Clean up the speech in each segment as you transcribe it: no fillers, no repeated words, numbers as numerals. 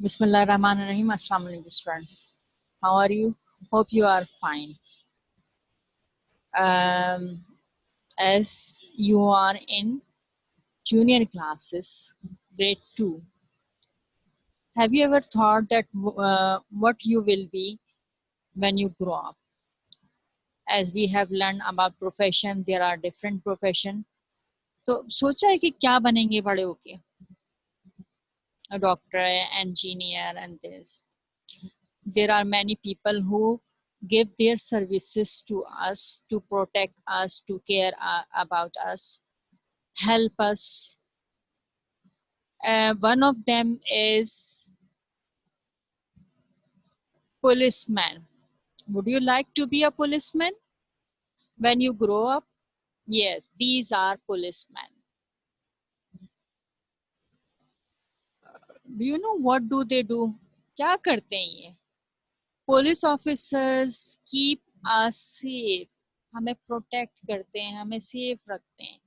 Bismillah Rahman Rahim. Assalamu alaikum friends. How are you? Hope you are fine. Um, as you are in junior classes, grade 2, have you ever thought that what you will be when you grow up? As we have learned about profession, there are different profession. तो सोचा है कि क्या बनेंगे बड़े होके? A doctor, engineer, and this. There are many people who give their services to us to protect us, to care about us, help us. One of them is policeman. Would you like to be a policeman when you grow up? Yes, these are policemen. Do you know what do they do? क्या करते हैं ये? Police officers keep us safe. हमें protect करते हैं, हमें safe रखते हैं.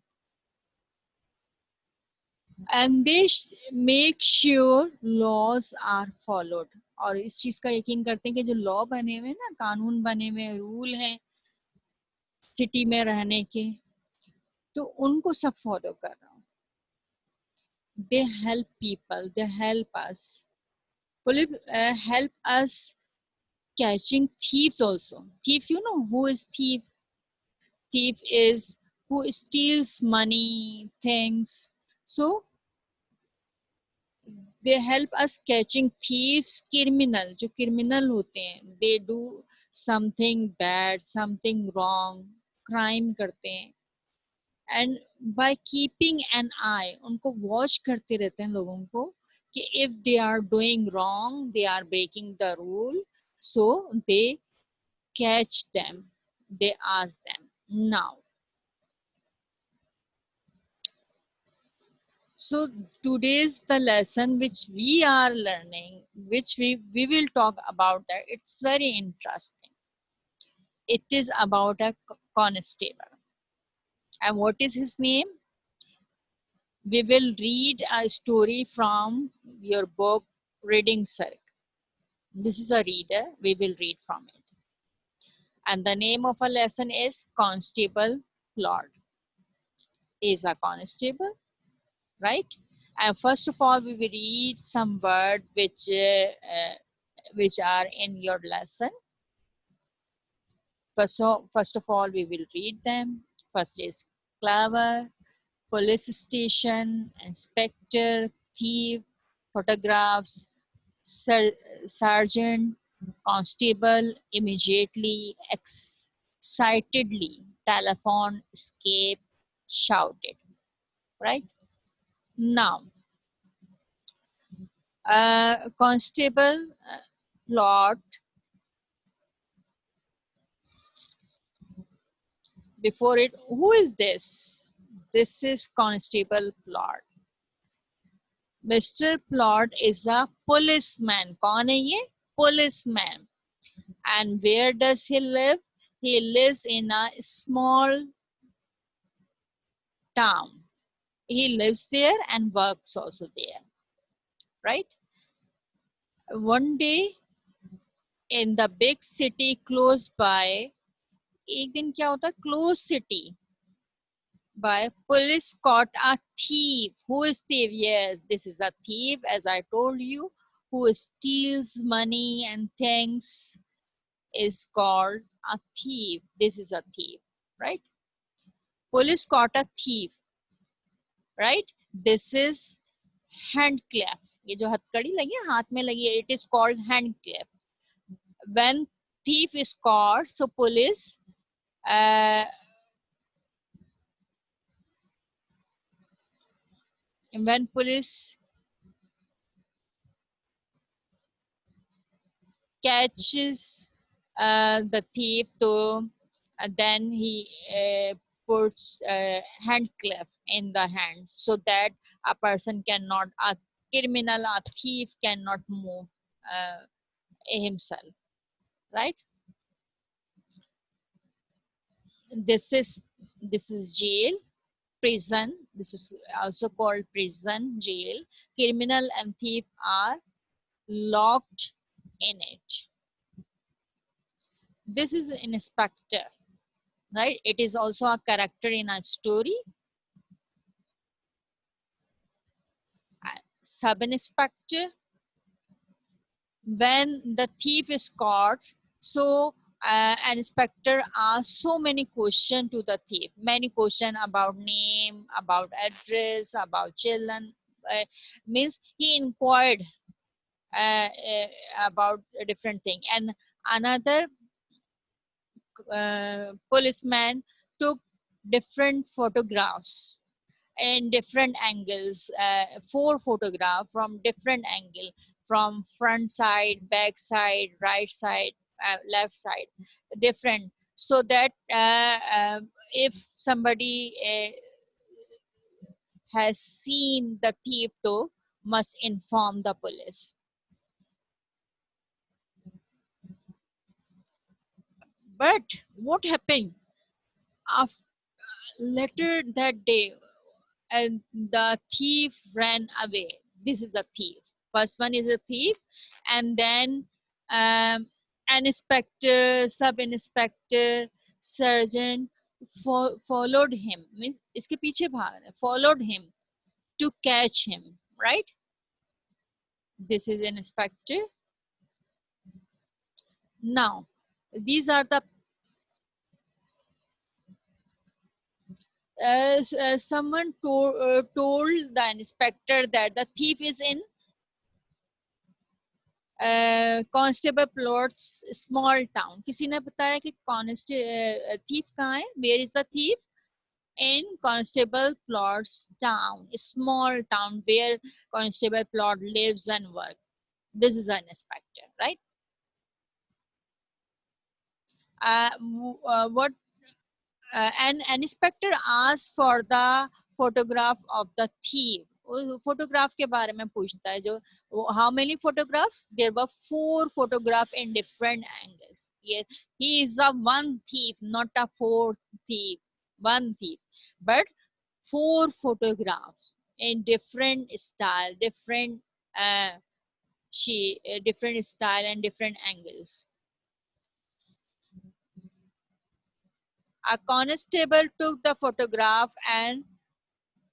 And they make sure laws are followed. और इस चीज का यकीन करते हैं कि जो लॉ बने हुए हैं ना, कानून बने हुए रूल हैं सिटी में रहने के, तो उनको सब फॉलो कर रहा हूँ. They help people, they help us, help us catching thieves also. Thief, you know who is thief? Thief is who steals money, things. So they help us catching thieves, criminal, जो criminal होते हैं, they do something bad, something wrong, crime करते हैं, and by keeping an eye, उनको watch करते रहते हैं लोगों को कि if they are doing wrong, they are breaking the rule, so they catch them, they ask them. Now, so today's the lesson which we are learning, which we will talk about that. It's very interesting. It is about a constable. And what is his name? We will read a story from your book, Reading Circle. This is a reader. We will read from it. And the name of a lesson is Constable Claude. He is a constable, right? And first of all, we will read some words which are in your lesson. First of all, we will read them. First is clever, police station, inspector, thief, photographs, sergeant, constable, immediately, excitedly, telephone, escape, shouted. Right? Now, constable plot. Before it, who is this? This is Constable Plot. Mr. Plot is a policeman. कौन है ये? Policeman. And where does he live? He lives in a small town. He lives there and works also there. Right? One day in the big city close by, एक दिन क्या होता है? Close city. By police caught a thief. Who is thief? Yes, this is a thief, as I told you, who steals money and things is called a thief. This is a thief, right? Police caught a thief, right? This is hand clap. ये जो हथकड़ी लगी है हाथ में लगी है, it is called hand clap. When thief is caught, so police when police catches the thief, so then he puts hand clef in the hands so that a person cannot, a criminal, a thief cannot move himself, right? This is jail, prison. This is also called prison, jail. Criminal and thief are locked in it. This is an inspector, right? It is also a character in a story. Sub-inspector, when the thief is caught, so an inspector asks so many questions to the thief, many questions about name, about address, about children, means he inquired about a different thing. And another policeman took different photographs in different angles, 4 photographs from different angle, from front side, back side, right side, left side, different, so that if somebody has seen the thief, though, must inform the police. But what happened after, later that day, and the thief ran away. This is a thief. First one is a thief, and then an inspector, sub-inspector, sergeant followed him. Means इसके पीछे भाग रहे, followed him to catch him. Right? This is an inspector. Now, these are the someone told the inspector that the thief is in constable plots small town. किसी ने बताया कि thief कहाँ है? Where is the thief? in Constable Plot's town, a small town where Constable Plot lives and works. This is an inspector, right? What an inspector asked for the photograph of the thief. Photograph के बारे में पूछता है. जो how many photographs? There were 4 photographs in different angles. Yes, he is a one thief, not a 4 thief. One thief, but 4 photographs in different style, different different style and different angles. A constable took the photograph and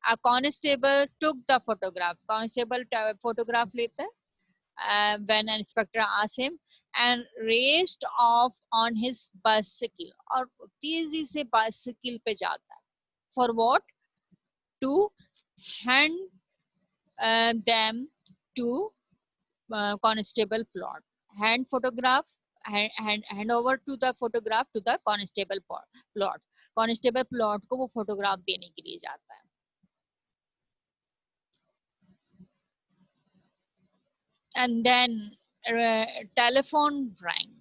a constable took the photograph. Constable photograph लेता है when an inspector asked him and raced off on his bicycle. और तेजी से bicycle पे जाता है. For what? To hand them to constable Plot. Hand photograph, hand over to the photograph to the constable Plot. Constable Plot को वो photograph देने के लिए जाता है. And then telephone rang,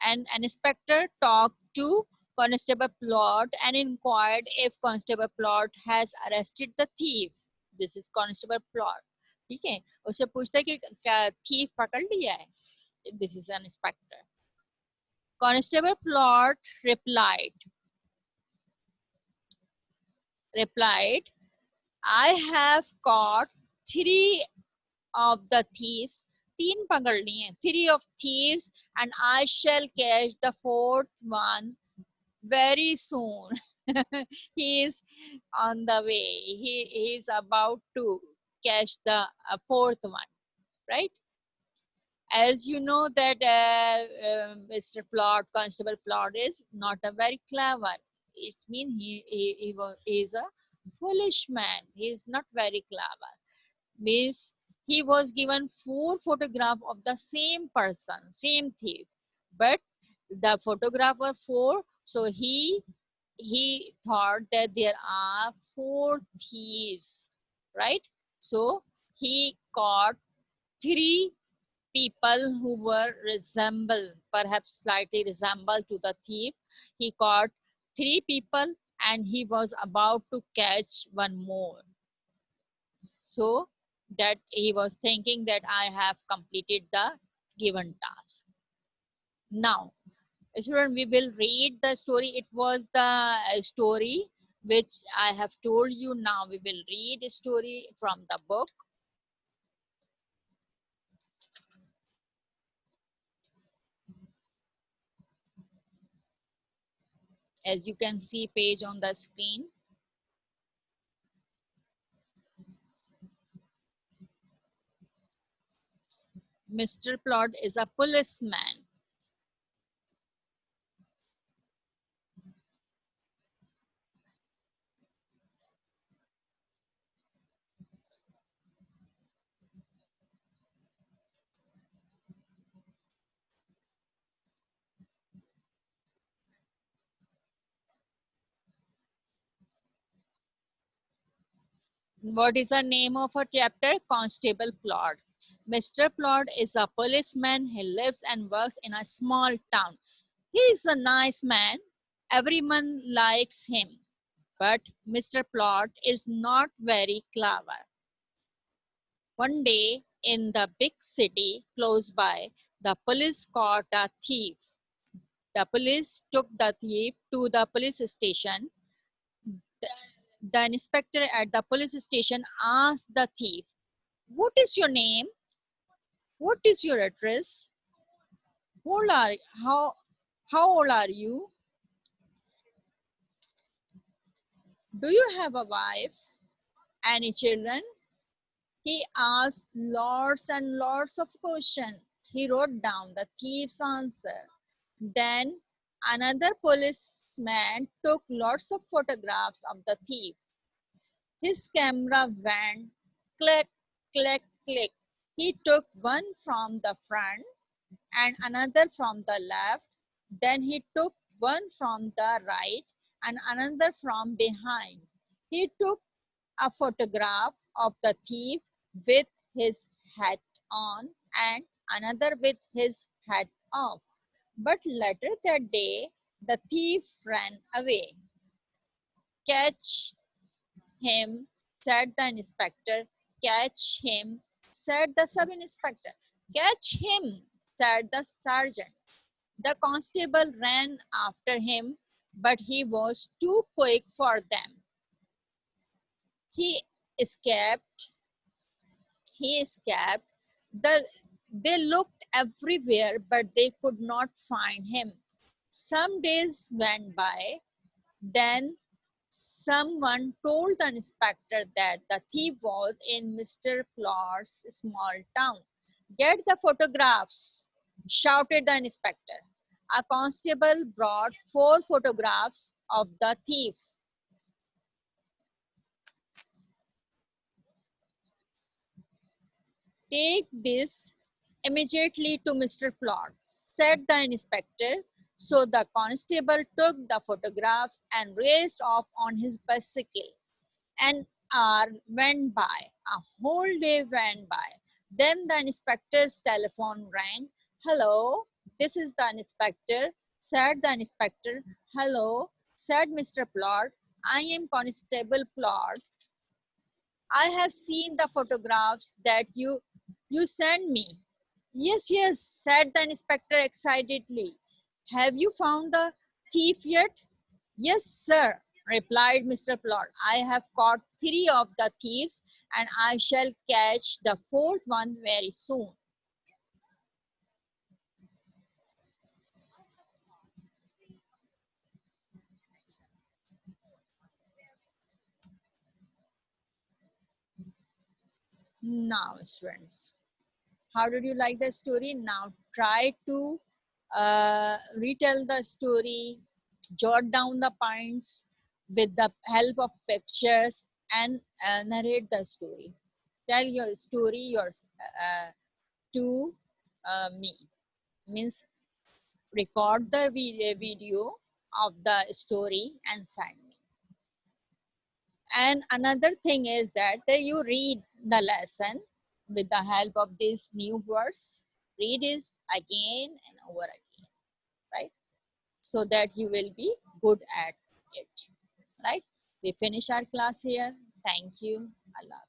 and an inspector talked to Constable Plot and inquired if Constable Plot has arrested the thief. This is Constable Plot. ठीक है, उससे पूछता है कि क्या thief पकड़ लिया है. This is an inspector. Constable Plot replied, I have caught 3 of the thieves. 3 पकड़ लिए, 3 of thieves, and I shall catch the 4th one very soon. He is on the way. He is about to catch the 4th one, right? As you know that Mr. Plot, Constable Plot is not a very clever. It means he is a foolish man. He is not very clever. Means he was given 4 photographs of the same person, same thief, but the photograph were 4, so he thought that there are 4 thieves, right? So he caught 3 people who were perhaps slightly resemble to the thief. He caught 3 people and he was about to catch one more. So that he was thinking that I have completed the given task. Now, student, we will read the story. It was the story which I have told you. Now we will read a story from the book. As you can see page on the screen. Mr. Plod is a policeman. What is the name of a chapter? Constable Plod. Mr. Plod is a policeman. He lives and works in a small town. He is a nice man. Everyone likes him. But Mr. Plod is not very clever. One day in the big city close by, the police caught a thief. The police took the thief to the police station. The inspector at the police station asked the thief, "What is your name? What is your address? How old are, how old are you? Do you have a wife? Any children?" He asked lots and lots of questions. He wrote down the thief's answer. Then another policeman took lots of photographs of the thief. His camera went click, click, click. He took one from the front and another from the left. Then he took one from the right and another from behind. He took a photograph of the thief with his hat on and another with his hat off. But later that day, the thief ran away. "Catch him," said the inspector. "Catch him," said the sub-inspector. "Catch him," said the sergeant. The constable ran after him, but he was too quick for them. He escaped. He escaped. They looked everywhere, but they could not find him. Some days went by. Then someone told the inspector that the thief was in Mr. Plod's small town. "Get the photographs," shouted the inspector. A constable brought 4 photographs of the thief. "Take this immediately to Mr. Plod," said the inspector. So the constable took the photographs and raced off on his bicycle. An hour went by, a whole day went by. Then the inspector's telephone rang. "Hello, this is the inspector," said the inspector. "Hello," said Mr. Plod. "I am Constable Plod. I have seen the photographs that you sent me." "Yes, yes," said the inspector excitedly. "Have you found the thief yet?" "Yes, sir," replied Mr. Plod. "I have caught 3 of the thieves and I shall catch the 4th one very soon." Now, students, how did you like the story? Now try to retell the story, jot down the points with the help of pictures and narrate the story. Tell your story to me. Means record the video of the story and send me. And another thing is that you read the lesson with the help of these new words. Read it again and over again, right? So that you will be good at it, right? We finish our class here. Thank you. Allah.